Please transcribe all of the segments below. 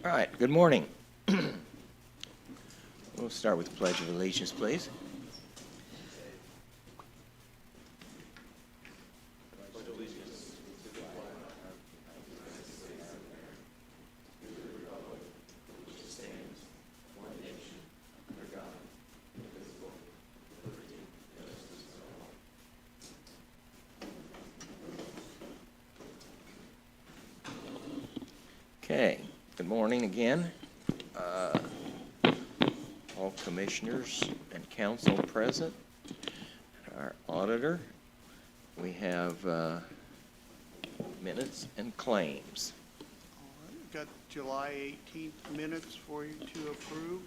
All right, good morning. We'll start with the Pledge of Allegiance, please. Okay, good morning again. All commissioners and council present, our auditor. We have minutes and claims. All right, got July 18th minutes for you to approve.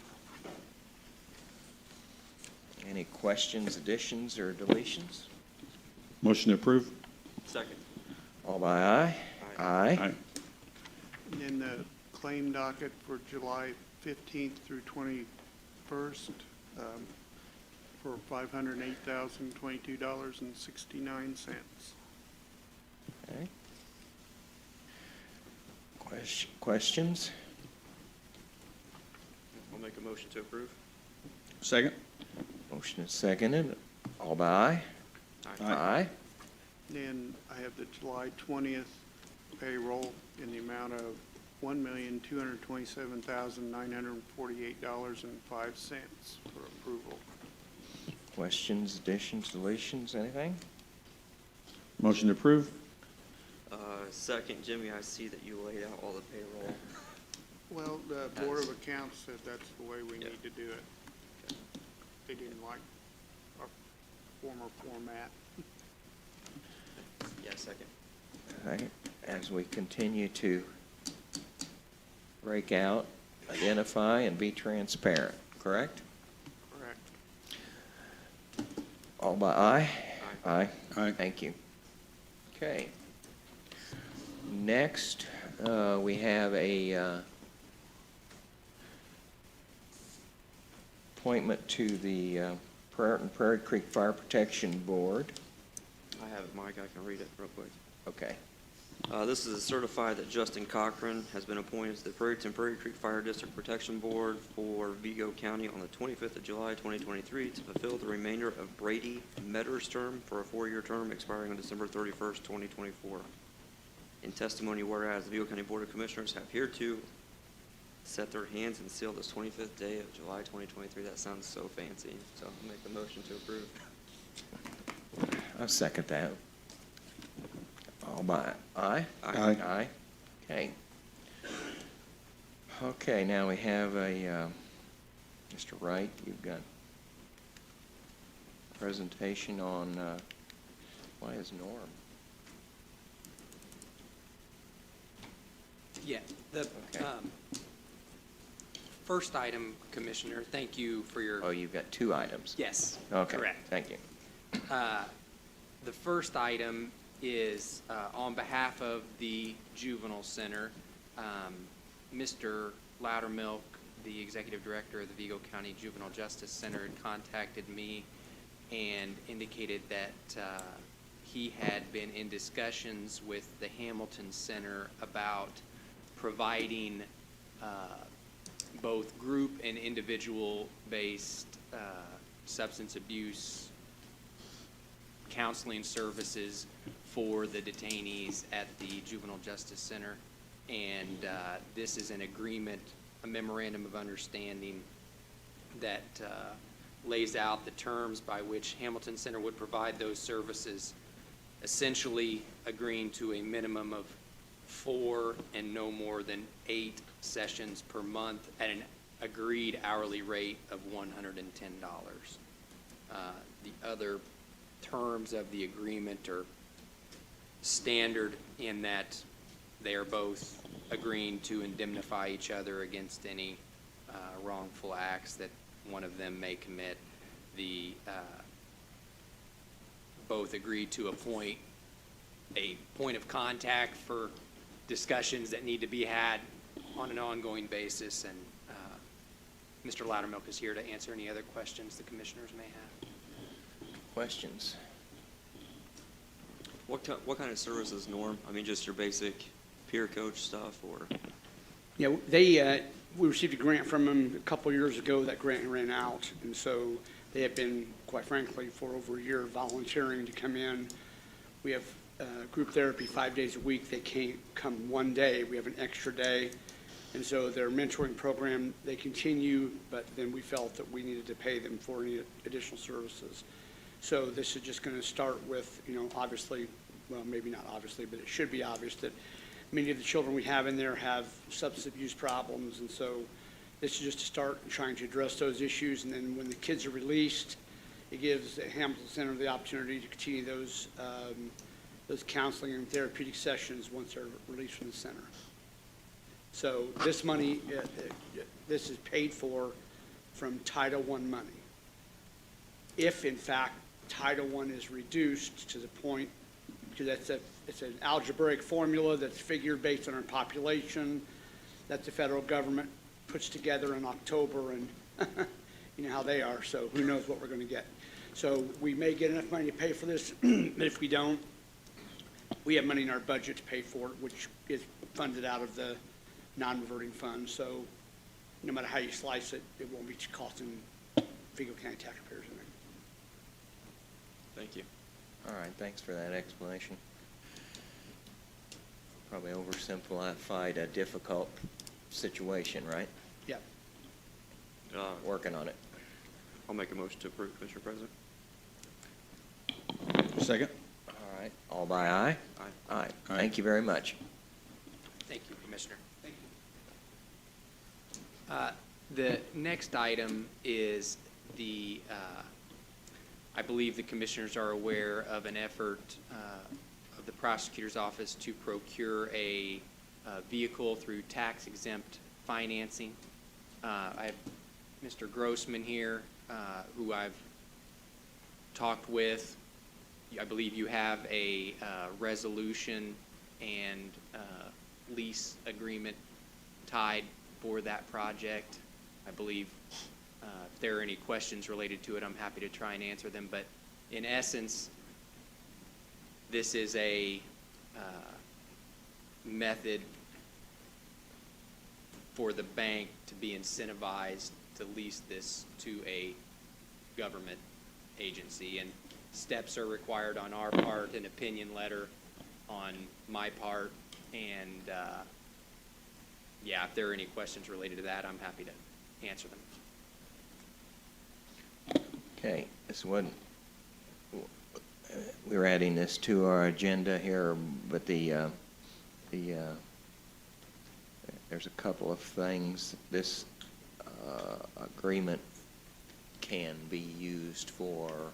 Any questions, additions, or deletions? Motion to approve. Second. All by aye? Aye. And then the claim docket for July 15th through 21st for $508,022.69. Okay. Questions? I'll make a motion to approve. Second. Motion is seconded. All by aye? Aye. Then I have the July 20th payroll in the amount of $1,227,948.05 for approval. Questions, additions, deletions, anything? Motion to approve. Second, Jimmy, I see that you laid out all the payroll. Well, the Board of Accounts said that's the way we need to do it. They didn't like our former format. Yeah, second. Second. As we continue to break out, identify, and be transparent, correct? Correct. All by aye? Aye. Aye. Thank you. Okay. Next, we have a appointment to the Prairie Creek Fire Protection Board. I have it, Mike. I can read it real quick. Okay. This is to certify that Justin Cochran has been appointed to the Prairie Creek Fire District Protection Board for Vigo County on the 25th of July, 2023 to fulfill the remainder of Brady Medder's term for a 4-year term expiring on December 31st, 2024. In testimony, whereas the Vigo County Board of Commissioners have hereto set their hands and sealed this 25th day of July, 2023. That sounds so fancy. So I'll make the motion to approve. I'll second that. All by aye? Aye. Aye. Okay. Okay, now we have a, Mr. Wright, you've got a presentation on, why is Norm? Yeah, the Okay. First item, Commissioner, thank you for your, Oh, you've got two items. yes, Okay. correct. Thank you. The first item is on behalf of the Juvenile Center. Mr. Loudermilk, the Executive Director of the Vigo County Juvenile Justice Center, had contacted me and indicated that he had been in discussions with the Hamilton Center about providing both group and individual-based substance abuse counseling services for the detainees at the Juvenile Justice Center. And this is an agreement, a memorandum of understanding that lays out the terms by which Hamilton Center would provide those services, essentially agreeing to a minimum of 4 and no more than 8 sessions per month at an agreed hourly rate of $110. The other terms of the agreement are standard in that they are both agreeing to indemnify each other against any wrongful acts that one of them may commit. The both agreed to appoint a point of contact for discussions that need to be had on an ongoing basis, and Mr. Loudermilk is here to answer any other questions the commissioners may have. Questions? What kind of services, Norm? I mean, just your basic peer coach stuff, or? Yeah, we received a grant from them a couple years ago. That grant ran out, and so they have been, quite frankly, for over a year volunteering to come in. We have group therapy 5 days a week. They can't come one day. We have an extra day. And so their mentoring program, they continue, but then we felt that we needed to pay them for any additional services. So this is just going to start with, obviously, well, maybe not obviously, but it should be obvious that many of the children we have in there have substance abuse problems. And so this is just to start trying to address those issues. And then when the kids are released, it gives the Hamilton Center the opportunity to continue those counseling and therapeutic sessions once they're released from the center. So this money, this is paid for from Title I money. If, in fact, Title I is reduced to the point, because it's an algebraic formula that's figured based on our population that the federal government puts together in October, and you know how they are, so who knows what we're going to get. So we may get enough money to pay for this, but if we don't, we have money in our budget to pay for it, which is funded out of the non-reverting fund. So no matter how you slice it, it won't be costing Vigo County taxpayers anything. Thank you. All right, thanks for that explanation. Probably oversimplified a difficult situation, right? Yeah. Working on it. I'll make a motion to approve, Mr. President. Second? All right, all by aye? Aye. Aye. Thank you very much. Thank you, Commissioner. The next item is I believe the commissioners are aware of an effort of the prosecutor's office to procure a vehicle through tax-exempt financing. I have Mr. Grossman here, who I've talked with. I believe you have a resolution and lease agreement tied for that project. I believe if there are any questions related to it, I'm happy to try and answer them. But in essence, this is a method for the bank to be incentivized to lease this to a government agency. And steps are required on our part, an opinion letter on my part, and yeah, if there are any questions related to that, I'm happy to answer them. Okay, this one, we're adding this to our agenda here, but there's a couple of things. This agreement can be used for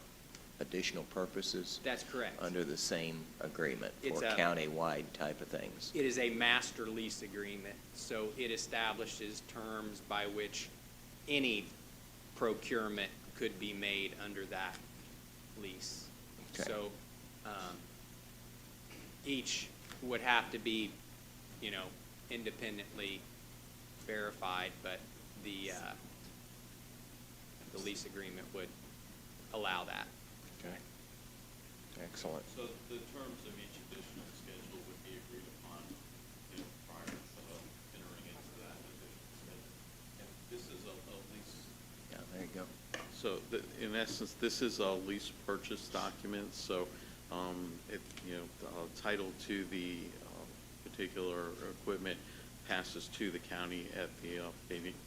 additional purposes That's correct. under the same agreement It's for a- county-wide type of things. It is a master lease agreement, so it establishes terms by which any procurement could be made under that lease. Okay. So, each would have to be, independently verified, but the lease agreement would allow that. Okay, excellent. So the terms of each additional schedule would be agreed upon, prior to entering into that additional schedule. And this is a lease. Yeah, there you go. So in essence, this is a lease purchase document, so, title to the particular equipment passes to the county at the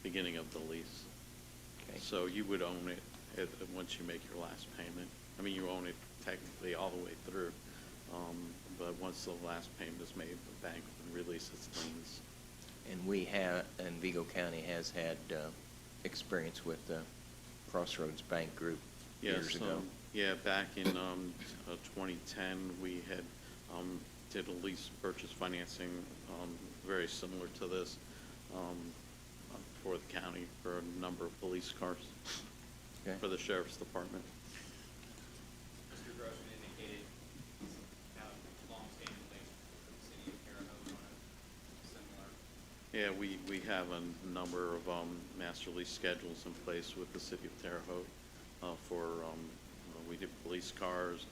beginning of the lease. Okay. So you would own it once you make your last payment. I mean, you own it technically all the way through, but once the last payment is made, the bank would release its liens. And Vigo County has had experience with the Crossroads Bank Group years ago. Yeah, back in 2010, we had did a lease purchase financing very similar to this for the county for a number of police cars Okay. for the sheriff's department. Mr. Grossman indicated he's had a long-standing relationship with the city of Terre Haute on a similar. Yeah, we have a number of master lease schedules in place with the city of Terre Haute we did police cars,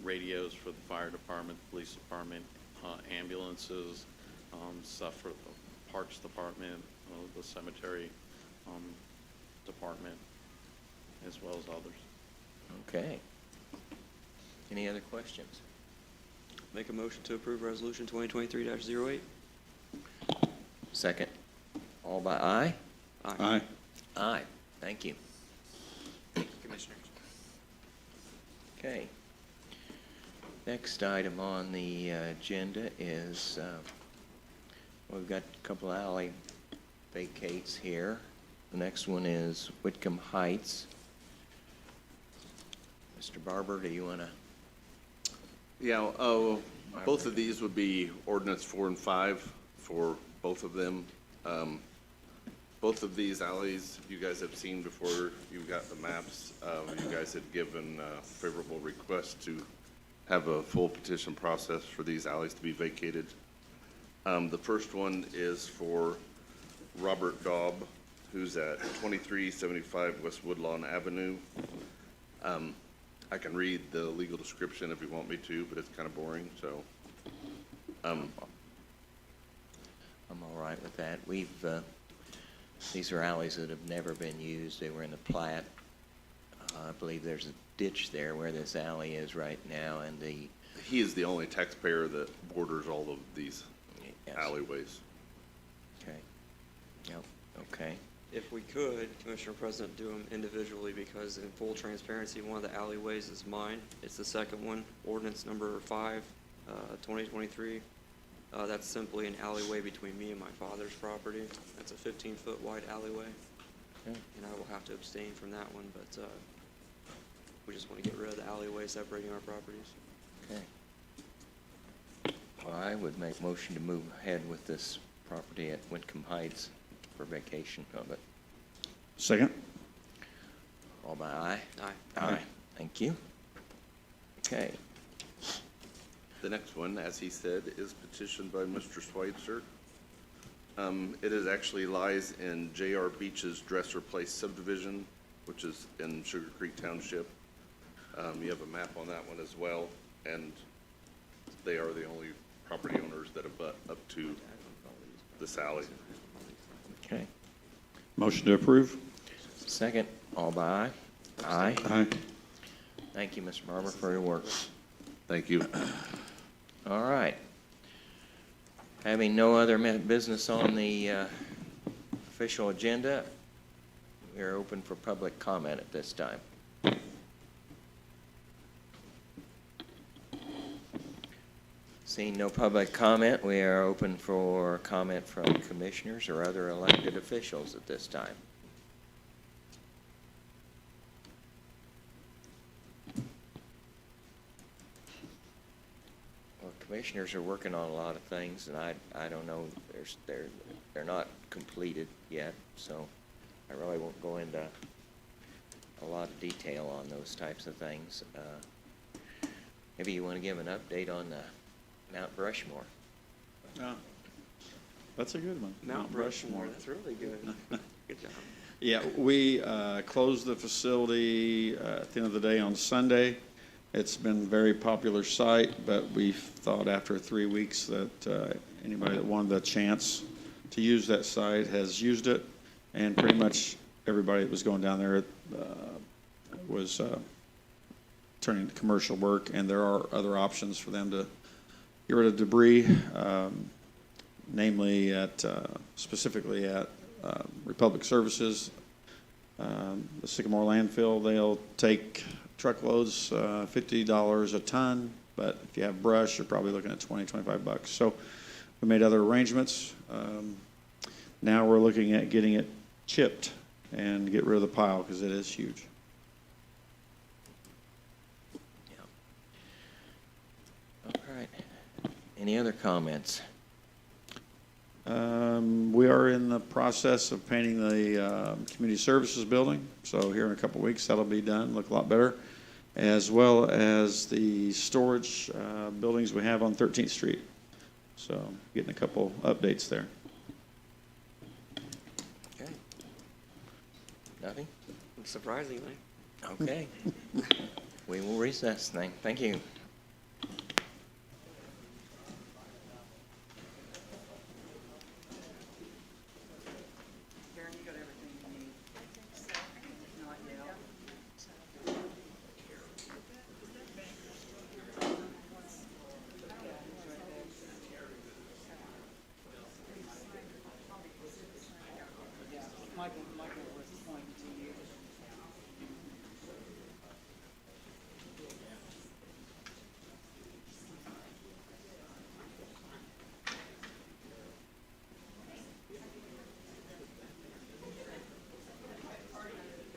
radios for the fire department, police department, ambulances, stuff for the Parks Department, the cemetery department, as well as others. Okay. Any other questions? Make a motion to approve Resolution 2023-08. Second. All by aye? Aye. Aye. Thank you. Commissioners. Okay. Next item on the agenda is, we've got a couple alley vacates here. The next one is Whitcomb Heights. Mr. Barber, do you want to? Yeah, both of these would be ordinance 4 and 5 for both of them. Both of these alleys, you guys have seen before you got the maps. You guys had given favorable request to have a full petition process for these alleys to be vacated. The first one is for Robert Daub, who's at 2375 West Woodlawn Avenue. I can read the legal description if you want me to, but it's kind of boring, so. I'm all right with that. We've, these are alleys that have never been used. They were in the plat. I believe there's a ditch there where this alley is right now, and the. He is the only taxpayer that borders all of these Yes. alleyways. Okay. Yep, okay. If we could, Commissioner President, do them individually, because in full transparency, one of the alleyways is mine. It's the second one, ordinance number 5, 2023. That's simply an alleyway between me and my father's property. That's a 15-foot wide alleyway, Okay. and I will have to abstain from that one, but we just want to get rid of the alleyway separating our properties. Okay. Well, I would make motion to move ahead with this property at Whitcomb Heights for vacation of it. Second? All by aye? Aye. Aye. Thank you. Okay. The next one, as he said, is petitioned by Mr. Schweitzer. It is actually lies in J.R. Beach's Dresser Place subdivision, which is in Sugar Creek Township. You have a map on that one as well, and they are the only property owners that abut up to this alley. Okay. Motion to approve? Second. All by aye? Aye. Aye. Thank you, Mr. Barber, for your work. Thank you. All right. Having no other business on the official agenda, we are open for public comment at this time. Seeing no public comment, we are open for comment from commissioners or other elected officials at this time. Well, commissioners are working on a lot of things, and I don't know, they're not completed yet, so I really won't go into a lot of detail on those types of things. Maybe you want to give an update on the Mount Rushmore. Yeah. That's a good one. Mount Rushmore, that's really good. Good job. Yeah, we closed the facility at the end of the day on Sunday. It's been a very popular site, but we thought after 3 weeks that anybody that wanted the chance to use that site has used it, and pretty much everybody that was going down there was turning to commercial work, and there are other options for them to get rid of debris, namely specifically at Republic Services, the Sycamore landfill. They'll take truckloads, $50 a ton, but if you have brush, you're probably looking at $20-25. So we made other arrangements. Now we're looking at getting it chipped and get rid of the pile because it is huge. All right. Any other comments? We are in the process of painting the community services building, so here in a couple of weeks that'll be done, look a lot better, as well as the storage buildings we have on 13th Street. So getting a couple updates there. Okay. Nothing? Surprisingly. Okay. We will recess then. Thank you. Michael was pointing to you.